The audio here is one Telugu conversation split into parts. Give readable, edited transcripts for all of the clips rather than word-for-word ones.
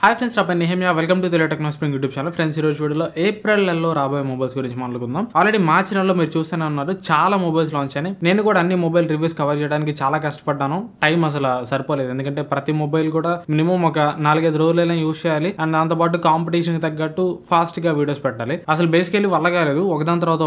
హాయ్ ఫ్రెండ్స్, నా పేరు Nehemiah. Welcome to the techno spring YouTube channel. Friends, ఈ రోజు వీడియోలో ఏప్రిల్ నెలలో రాబోయే మొబైల్స్ గురించి మాట్లాడుకుందాం. ఆల్రెడీ మార్చ్ నెలలో మీరు చూస్తూనే ఉన్నారు, చాలా మొబైల్స్ లాంచ్ అయినాయి. నేను కూడా అన్ని మొబైల్ రివ్యూస్ కవర్ చేయడానికి చాలా కష్టపడ్డాను. టైం అసలు సరిపోలేదు, ఎందుకంటే ప్రతి మొబైల్ కూడా మినిమం ఒక 4-5 రోజులైనా యూస్ చేయాలి. అండ్ దాంతోపాటు కాంపిటీషన్ తగ్గట్టు ఫాస్ట్ గా వీడియోస్ పెట్టాలి. అసలు బేసికల్లీ వల్ల కాలేదు, ఒకదాని తర్వాత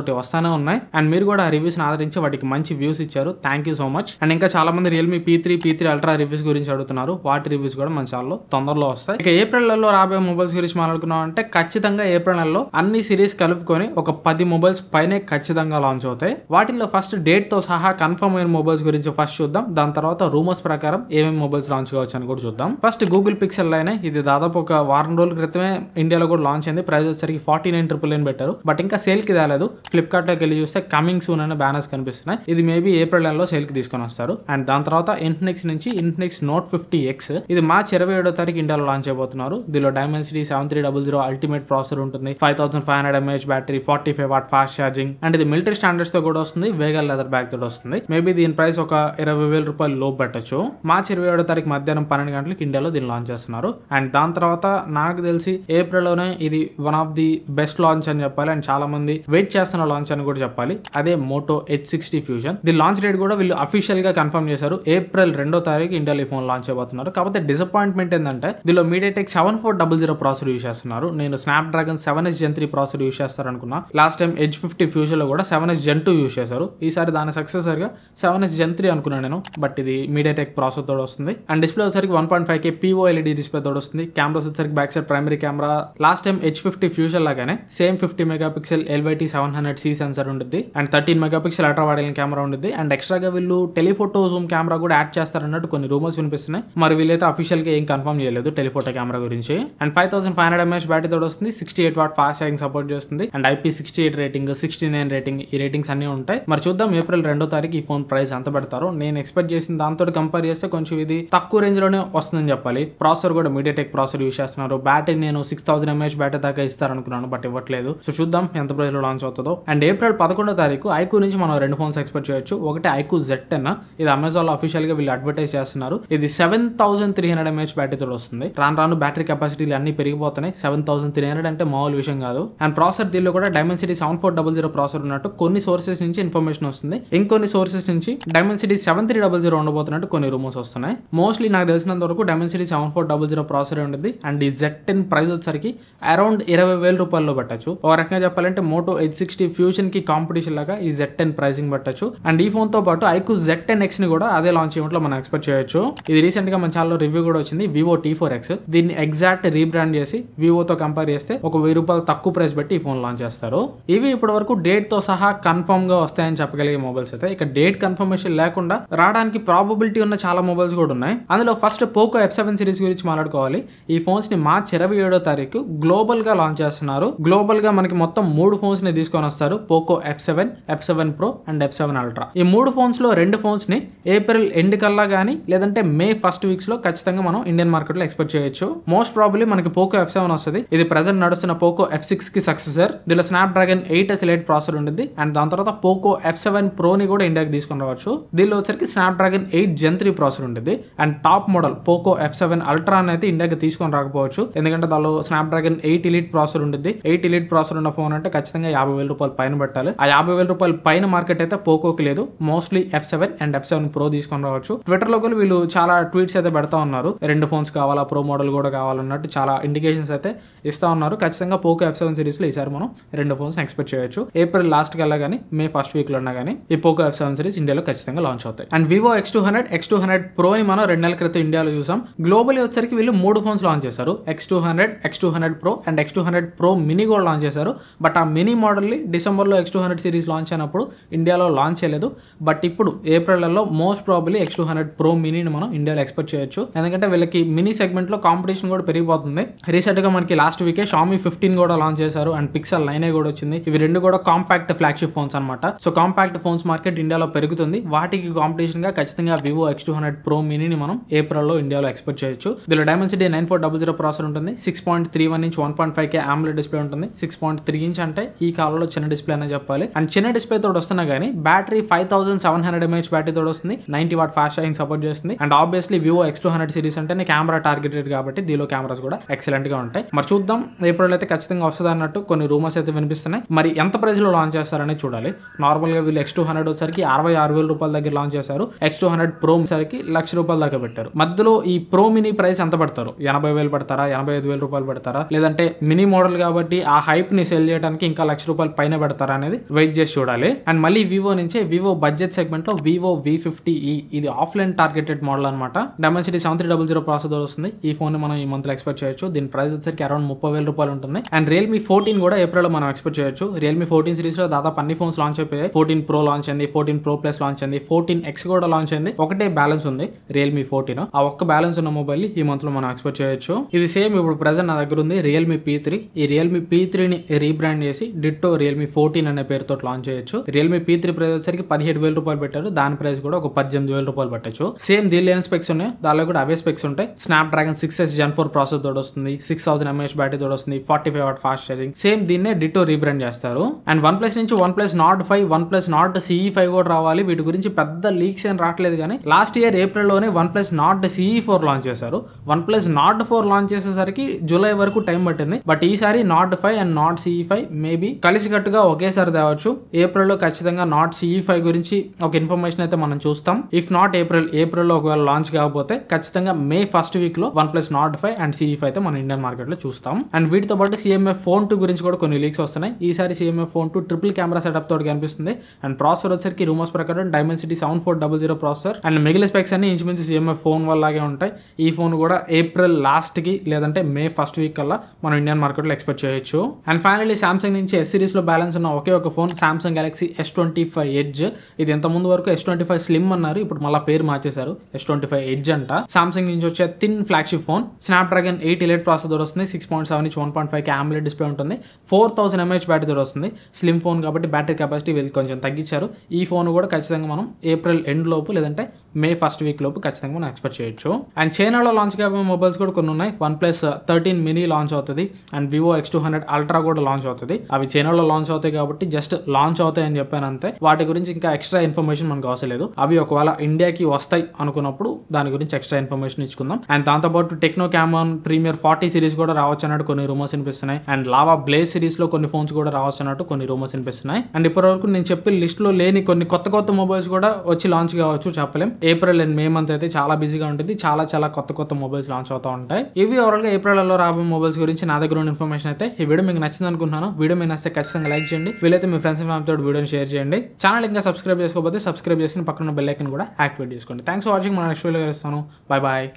ఒకటి వస్తానే ఉన్నాయి. అండ్ మీరు కూడా ఆ రివ్యూస్ ఆదరించి వాటికి మంచి వ్యూస్ ఇచ్చారు. Thank you so much. And ఇంకా చాలా మంది రియల్మీ P3 అల్ట్రా రివ్యూస్ గురించి అడుగుతున్నారు. వాటి రివ్యూస్ కూడా మన ఛానల్లో తొందరలో వస్తాయి. ఇక ఏప్రిల్ నెలలో రాబోయే మొబైల్స్ గురించి మాట్లాడుకున్నాం అంటే ఖచ్చితంగా ఏప్రిల్ నెలలో అన్ని సిరీస్ కలుపుకొని ఒక 10 మొబైల్స్ పైనే ఖచ్చితంగా లాంచ్ అవుతాయి. వాటిల్లో ఫస్ట్ డేట్ తో సహా కన్ఫర్మ్ అయిన మొబైల్స్ గురించి ఫస్ట్ చూద్దాం. దాని తర్వాత రూమర్స్ ప్రకారం ఏమేమి మొబైల్స్ లాంచ్ కావచ్చు అని కూడా చూద్దాం. ఫస్ట్ గూగుల్ పిక్సెల్ లైనే, ఇది దాదాపు ఒక వారం రోజుల క్రితమే ఇండియాలో కూడా లాంచ్ అయింది. ప్రైస్ వచ్చేసరికి 49,999 పెట్టారు. బట్ ఇంకా సేల్ కి తేలేదు. ఫ్లిప్కార్ట్ లోకి వెళ్ళి చూస్తే కమింగ్ సూన్ అనే బ్యానర్స్ కనిపిస్తున్నాయి. ఇది మేబీ ఏప్రిల్ నెలలో సేల్ కి తీసుకొని వస్తారు. అండ్ దాని తర్వాత ఇన్ఫినిక్స్ నుంచి ఇన్ఫినిక్స్ Note 50X, ఇది మార్చ్ 27వ తారీఖు ఇండియాలో లాంచ్ అయిపోతున్నారు. దీనిలో Dimensity 7300 అల్టిమేట్ ప్రాసెసర్ ఉంటుంది. 5500 mAh battery, 45 watt fast charging. And ఇది మిలిటరీ స్టాండర్డ్స్ తో కూడా వస్తుంది. వేగల్ లెదర్ బ్యాగ్ తో వస్తుంది. మేబీ దీని ప్రైస్ ఒక 20,000 రూపాయలు లోపు పెట్టచ్చు. మార్చ్ 27వ తారీఖు మధ్యాహ్నం 12 గంటలకు ఇండియాలో దీన్ని లాంచ్ చేస్తున్నారు. అండ్ దాని తర్వాత నాకు తెలిసి ఏప్రిల్ లోనే ఇది one of the best launch అని చెప్పాలి. అండ్ చాలా మంది వెయిట్ చేస్తున్న లాంచ్ అని కూడా చెప్పాలి. అదే Moto H60 Fusion. The launch date కూడా వీళ్ళు అఫీషియల్ గా కన్ఫర్మ్ చేశారు. ఏప్రిల్ 2వ తారీఖు ఇండియాలో ఈ ఫోన్ లాంచ్ అయిపోతున్నారు. కాకపోతే డిసప్పాయింట్మెంట్ ఏంటంటే దీనిలో MediaTek 7400 ప్రాసెసర్ యూస్ చేస్తున్నారు. నేను Snapdragon 7S Gen 3 processor use చేస్తారు అనుకున్నా. లాస్ట్ టైం H50 Fusion లో కూడా 7S Gen 2 యూస్ చేశారు. ఈసారి దాని సక్సెసర్ గా 7S Gen 3 అనుకున్నాను నేను. బట్ ఇది MediaTek ప్రాసెసర్ తోడు వస్తుంది. అండ్ డిస్ప్లే వచ్చేసరికి 1.5K POLED డిస్ప్లే తోడు వస్తుంది. కెమెరాస్ వచ్చేసరికి back side primary camera last time H50 Fusion లాగానే same 50 megapixel LYT 700C sensor ఉంటుంది. And 13 megapixel ultra wide angle camera ఉంటుంది. అండ్ ఎక్స్ట్రాగా వీళ్ళు టెలిఫోటో జూమ్ కెమెరా కూడా యాడ్ చేస్తారన్నట్టు కొన్ని రూమర్స్ వినిపిస్తున్నాయి. మరి వీళ్ళైతే అఫీషియల్ గా ఏం కన్ఫర్మ్ చేయలేదు టెలిఫోటో కెమెరా గురించి. అండ్ 5500 mAh బ్యాటరీ తోడు వస్తుంది. 68 వాట్ ఫాస్ట్ ఛార్జింగ్ సపోర్ట్ చేస్తుంది. అండ్ IP68 రేటింగ్, 69 రేటింగ్, ఈ రేటింగ్స్ అన్ని ఉంటాయి. మరి చూద్దాం ఏప్రిల్ 2వ తారీఖు ఈ ఫోన్ ప్రైస్ ఎంత పెడతారో. నేను ఎక్స్పెక్ట్ చేసిన దాంతో కంపేర్ చేస్తే కొంచెం ఇది తక్కువ రేంజ్ లోనే వస్తుందని చెప్పాలి. ప్రాసెసర్ కూడా MediaTek ప్రాసెసర్ యూస్ చేస్తున్నారు. బ్యాటరీ నేను 6000 mAh బ్యాటరీ దాకా ఇస్తారనుకున్నాను, బట్ ఇవ్వట్లేదు. సో చూద్దాం ఎంత ప్రైస్ లో లాంచ్ అవుతుందో. అండ్ ఏప్రిల్ 11వ తారీఖు iQOO నుంచి మనం 2 ఫోన్స్ ఎక్స్పెక్ట్ చేయొచ్చు. ఒకటి iQOO Z10, ఇది అమెజాన్ లో అఫీషియల్ గా వీళ్ళు అడ్వర్టైజ్ చేస్తున్నారు. ఇది 7300 mAh బ్యాటరీ తోడు వస్తుంది. రాను బ్యాటరీ కెపాసిటీలు అన్ని పెరిగిపోతున్నాయి. 7300 అంటే మామూలు విషయం కాదు. అండ్ ప్రాసెసర్ దీనిలో కూడా Dimensity 7400 ప్రాసెసర్ ఉన్నట్టు కొన్ని సోర్సెస్ నుంచి ఇన్ఫర్మేషన్ వస్తుంది. ఇంకొన్ని సోర్సెస్ నుంచి Dimensity 7300 ఉండబోతున్నట్టు కొన్ని రూమర్స్ వస్తున్నాయి. మోస్ట్లీ నాకు తెలిసినంత వరకు Dimensity 7400 ప్రాసెసర్ ఉంటుంది. అండ్ ఈ Z10 ప్రైస్ వచ్చేసరికి అరౌండ్ 20,000 రూపాయల్లో పెట్టచ్చు. ఒక రకంగా చెప్పాలంటే Moto H60 Fusion కి కాంపిటీషన్ లాగా ఈ Z10 ప్రైసింగ్ పెట్టచ్చు. అండ్ ఈ ఫోన్ తో పాటు iQOO Z10X ని కూడా అదే లాంచ్ ఈవెంట్ లో మనం ఎక్స్పెక్ట్ చేయొచ్చు. ఇది రీసెంట్ గా మన ఛానల్లో రివ్యూ కూడా వచ్చింది. Vivo T4X, దీన్ని ఎగ్జాక్ట్ రీబ్రాండ్ చేసి వివోతో కంపేర్ చేస్తే ఒక 1000 రూపాయలు తక్కువ ప్రైస్ పెట్టి ఈ ఫోన్ లాంచ్ చేస్తారు. ఇవి ఇప్పటి వరకు డేట్ తో సహా కన్ఫర్మ్ గా వస్తాయని చెప్పగలిగే మొబైల్స్ అయితే. ఇక డేట్ కన్ఫర్మేషన్ లేకుండా రావడానికి ప్రాబబిలిటీ ఉన్న చాలా మొబైల్స్ కూడా ఉన్నాయి. అందులో ఫస్ట్ Poco F7 సిరీస్ గురించి మాట్లాడుకోవాలి. ఈ ఫోన్స్ ని మార్చ్ 27వ తారీఖు గ్లోబల్ గా లాంచ్ చేస్తున్నారు. గ్లోబల్ గా మనకి మొత్తం 3 ఫోన్స్ ని తీసుకొని వస్తారు. Poco F7, F7 Pro and F7 Ultra. ఈ 3 ఫోన్స్ లో 2 ఫోన్స్ ని ఏప్రిల్ ఎండ్ కల్లా గానీ లేదంటే మే ఫస్ట్ వీక్స్ లో ఖచ్చితంగా మనం ఇండియన్ మార్కెట్ లో ఎక్స్పెక్ట్ చేయొచ్చు. మోస్ట్ ప్రాబబ్లీ మనకి Poco F7 వస్తుంది. ఇది ప్రెజెంట్ నడుస్తున్న Poco F6 కి సక్సెసర్. దీనిలో Snapdragon 8S ప్రాసెసర్ ఉంటుంది. అండ్ దాని తర్వాత Poco F7 Pro ని కూడా ఇండియాకి తీసుకొని రావచ్చు. దీనిలో వచ్చరికి Snapdragon 8 Gen 3 ప్రాసెసర్ ఉంటుంది. And top model Poco F7 Ultra అయితే ఇండియాకి తీసుకొని రాకపోవచ్చు, ఎందుకంటే దానిలో Snapdragon 8 Elite ప్రాసెసర్ ఉంటుంది. 8 Elite ప్రాసెసర్ ఉన్న ఫోన్ అంటే ఖచ్చితంగా 50,000 రూపాయలు పైన పెట్టాలి. ఆ 50,000 రూపాయల పైన మార్కెట్ అయితే పోకోకి లేదు. Mostly F7 and F7 Pro తీసుకొని రావచ్చు. ట్విట్టర్ లో కూడా వీళ్ళు చాలా ట్వీట్స్ అయితే పెడతా ఉన్నారు. 2 ఫోన్స్ కావాలా, ప్రో మోడల్ కూడా కావాలన్నట్టు చాలా ఇండికేషన్స్ అయితే ఇస్తా ఉన్నారు. ఖచ్చితంగా Poco F7 సిరీస్ లో ఈసారి మనం 2 ఫోన్స్ ఎక్స్పెక్ట్ చేయొచ్చు. ఏప్రిల్ లాస్ట్ కల్లా కానీ మే ఫస్ట్ వీక్ లో ఉన్నా కానీ ఈ Poco F7 సిరీస్ ఇండియాలో ఖచ్చితంగా లాంచ్ అవుతాయి. అండ్ Vivo X200 Pro ని మనం 2 నెలల క్రితం ఇండియాలో చూసాం. గ్లోబల్ వచ్చరికి వీళ్ళు 3 ఫోన్స్ లాంచ్ చేశారు. X200 Pro and X200 Pro mini కూడా లాంచ్ చేశారు. బట్ ఆ మినీ మోడల్ ని డిసెంబర్ లో X200 సిరీస్ లాంచ్ అయినప్పుడు ఇండియాలో లాంచ్ చేయలేదు. బట్ ఇప్పుడు ఏప్రిల్ లో మోస్ట్ ప్రాబబ్లీ X200 Pro మినీని మనం ఇండియాలో ఎక్స్పెక్ట్ చేయొచ్చు, ఎందుకంటే వీళ్ళకి మినీ సెగ్మెంట్ లో కాంపిటీషన్ కూడా పెరిగిపోతుంది. రీసెంట్ గా మనకి లాస్ట్ వీకే Xiaomi 15 కూడా లాంచ్ చేశారు. అండ్ Pixel 9a కూడా వచ్చింది. ఇవి 2 కూడా కాంపాక్ట్ ఫ్లాగ్షిప్ ఫోన్స్ అనమాట. సో కాంపాక్ట్ ఫోన్స్ మార్కెట్ ఇండియాలో పెరుగుతుంది. వాటికి కాంపిటీషన్ గా ఖచ్చితంగా Vivo X200 Pro మినీని మనం ఏప్రిల్ లో ఇండియాలో ఎక్స్పెక్ట్ చేయొచ్చు. దీనిలో Dimensity 9400 ప్రాసెసర్ ఉంటుంది. 6.31 ఇంచ్ 1.5K AMOLED డిస్ప్లే ఉంటుంది. 6.3 ఇంచ్ అంటే ఈ కాలంలో చిన్న డిస్ప్లే అనే చెప్పాలి. అండ్ చిన్న డిస్ప్లే తోడు వస్తున్నా కానీ బ్యాటరీ 5700 mAh బ్యాటరీ తోడు వస్తుంది. 90 వాట్ ఫాస్ట్ ఛార్జింగ్ సపోర్ట్ చేస్తుంది. And obviously Vivo X200 series అంటే కెమెరా టార్గెటెడ్ కాబట్టి దీనిలో కెమెరాస్ కూడా ఎక్సలెంట్ గా ఉంటాయి. మరి చూద్దాం ఏప్రిల్ అయితే ఖచ్చితంగా వస్తుంది అన్నట్టు కొన్ని రూమర్స్ అయితే వినిపిస్తున్నాయి. మరి ఎంత ప్రైస్ లో లాంచ్ చేస్తారని చూడాలి. నార్మల్ గా వీళ్ళు X200 వచ్చరికి 66,000 రూపాయల దగ్గర లాంచ్ చేశారు. X200 Pro సరికి ₹1,00,000 దాకా పెట్టారు. మధ్యలో ఈ ప్రో మినీ ప్రైస్ ఎంత పెడతారు? 80,000 పెడతారా, 85,000 రూపాయలు పెడతారా, లేదంటే మినీ మోడల్ కాబట్టి ఆ హైప్ ని సెల్ చేయడానికి ఇంకా ₹1,00,000 పైన పెడతారా అనేది వెయిట్ చేసి చూడాలి. అండ్ మళ్ళీ వివో నుంచే వివో బడ్జెట్ సెగ్మెంట్ లో వివో V50e ఇది ఆఫ్లైన్ టార్గెటెడ్ మోడల్ అనమాట. Dimensity 7300 ప్రాసెసర్ వస్తుంది. ఈ ఫోన్ మనం ఈ మంత్ లో ఎక్స్పెక్ట్ చేయొచ్చు. దీని ప్రైస్ వచ్చరికి అరౌండ్ ₹30,000 ఉంటుంది. అండ్ Realme 14 కూడా ఏప్రిల్ లో మనం ఎక్స్పెక్ట్ చేయొచ్చు. Realme 14 సిరీస్ లో దాదాపు అన్ని ఫోన్స్ లాంచ్ అయిపోయాయి. 14 Pro లాంచ్ అయింది, 14 Pro Plus లాంచ్ అయింది, 14X కూడా లాంచ్ అయింది. ఒకటే బ్యాలెన్స్ ఉంది Realme 14. ఆ ఒక్క బ్యాలెన్స్ ఉన్న మొబైల్ ఈ మంత్ లో మనం ఎక్స్పెక్ట్ చేయొచ్చు. ఇది సేమ్ ఇప్పుడు ప్రెజెంట్ నా దగ్గర ఉంది Realme P3. ఈ Realme P3 ని రీబ్రాండ్ చేసి డిట్టో Realme 14 అనే పేరుతో లాంచ్ చేయొచ్చు. Realme P3 ప్రైస్ వచ్చరికి ₹17,000 పెట్టారు. దాని ప్రైస్ కూడా ఒక ₹18,000 పెట్టచ్చు. సేమ్ దీనిలో ఏం స్పెక్స్ ఉన్నాయి, దానిలో కూడా అవే స్పెక్స్ ఉంటాయి. Snapdragon 6S Gen 4 ప్రాసెసర్ తోడు వస్తుంది, 6000 mAh బ్యాటరీ తోడు వస్తుంది, 45W ఫాస్ట్ ఛార్జింగ్. సేమ్ దీన్నే డిట్టో రీబ్రాండ్ చేస్తారు. అండ్ OnePlus నుంచి OnePlus Nord 5, OnePlus Nord CE5 కూడా రావాలి. వీటి గురించి పెద్ద లీక్స్ ఏం రావట్లేదు కానీ లాస్ట్ ఇయర్ ఏప్రిల్ లోనే OnePlus Nord CE4 లాంచ్ చేశారు. OnePlus Nord 4 లాంచ్ చేసేసరికి జూలై వరకు టైం పట్టింది. బట్ ఈసారి Nord 5 and Nord CE5 maybe కలిసికట్టుగా ఒకేసారి తేవచ్చు. ఏప్రిల్ లో ఖచ్చితంగా Nord CE5 గురించి ఒక ఇన్ఫర్మేషన్ అయితే మనం చూస్తాం. ఇఫ్ నాట్ ఏప్రిల్ లో ఒకవేళ లాంచ్ కాకపోతే ఖచ్చితంగా మే ఫస్ట్ వీక్ లో OnePlus Nord 5 అండ్ CE5 అయితే మన ఇండియన్ మార్కెట్ లో చూస్తాం. అండ్ వీటితో పాటు CMF Phone 2 గురించి కూడా కొన్ని లీక్స్ వస్తున్నాయి. ఈసారి CMF Phone 2 triple camera setup తోటి కనిపిస్తుంది. అండ్ ప్రాసెసర్ వచ్చరికి రూమర్స్ ప్రకారం Dimensity 7400 ప్రాసెసర్. అండ్ మిగిలిన స్పెక్స్ అన్ని ఇంచుమించు CMF Phone వల్లగే ఉంటాయి. ఈ ఫోన్ కూడా ఏప్రిల్ లాస్ట్ కి లేదంటే మే ఫస్ట్ వీక్ కల్లా మనం ఇండియన్ మార్కెట్ లో ఎక్స్పెక్ట్ చేయొచ్చు. అండ్ ఫైనల్లీ సామ్సంగ్ నుంచి S సిరీస్ లో బ్యాలెన్స్ ఉన్న ఒకే ఒక phone Samsung Galaxy S25 Edge. ఇది ఎంత ముందు వరకు S25 Slim అన్నారు, ఇప్పుడు మళ్ళీ పేరు మార్చేశారు, S25 Edge అంట. సామ్సంగ్ నుంచి వచ్చే thin flagship phone. Snapdragon 8 Elite processor వస్తుంది, 6.7 ఇంచ్ 1.5K AMOLED డిస్ప్లే ఉంటుంది, 4000 mAh బ్యాటరీ వస్తుంది. స్లిమ్ ఫోన్ కాబట్టి బ్యాటరీ కెపాసిటీ వీళ్ళు కొంచెం తగ్గించారు. ఈ ఫోన్ కూడా ఖచ్చితంగా మనం ఏప్రిల్ ఎండ్ లోపు లేదంటే మే ఫస్ట్ వీక్ లోపు ఖచ్చితంగా మనం ఎక్స్పెక్ట్ చేయొచ్చు. అండ్ చైనాలో లాంచ్ కాబోయే మొబైల్స్ కూడా కొన్ని ఉన్నాయి. OnePlus 13 mini లాంచ్ అవుతుంది అండ్ Vivo X200 Ultra కూడా లాంచ్ అవుతుంది. అవి చైనాలో లాంచ్ అవుతాయి కాబట్టి జస్ట్ లాంచ్ అవుతాయి అని చెప్పాను అంతే. వాటి గురించి ఇంకా ఎక్స్ట్రా ఇన్ఫర్మేషన్ మనకు అవసరం లేదు. అవి ఒకవేళ ఇండియాకి వస్తాయి అనుకున్నప్పుడు దాని గురించి ఎక్స్ట్రా ఇన్ఫర్మేషన్ ఇచ్చుకుందాం. అండ్ దాంతోపాటు టెక్నో క్యామరాన్ ప్రీమియర్ 40 సిరీస్ కూడా రావచ్చు అన్నట్టు కొన్ని రూమర్స్ వినిపిస్తున్నాయి. అండ్ లావా బ్లేజ్ సిరీస్ లో కొన్ని ఫోన్స్ కూడా రావచ్చు అన్నట్టు కొన్ని రూమర్స్ వినిపిస్తున్నాయి. అండ్ ఇప్పటివరకు నేను చెప్పిన లిస్ట్ లో లేని కొన్ని కొత్త మొబైల్స్ కూడా వచ్చి లాంచ్ కావచ్చు, చెప్పలేం. ఏప్రిల్ అండ్ మే మంత్ అయితే చాలా బిజీగా ఉంటుంది. చాలా కొత్త మొబైల్స్ లాంచ్ అవుతూ ఉంటాయి. ఇవి ఓవరాల్ గా ఏప్రిల్ లో రాబోయే మొబైల్స్ గురించి నా దగ్గర ఉన్న ఇన్ఫర్మేషన్ అయితే. ఈ వీడియో మీకు నచ్చింది అనుకుంటున్నాను. వీడియో మీకు నచ్చితే ఖచ్చితంగా లైక్ చేయండి. వీలైతే మీ ఫ్రెండ్స్ అండ్ ఫ్యామిలీతో వీడియోని షేర్ చేయండి. ఛానల్ ఇంకా సబ్స్క్రైబ్ చేసుకోకపోతే సబ్స్క్రైబ్ చేసుకుని పక్కన బెల్ ఐకాన్ కూడా యాక్టివేట్ చేసుకోండి. Thanks for watching. మన నెక్స్ట్ వీడియో కలుస్తాను. Bye bye.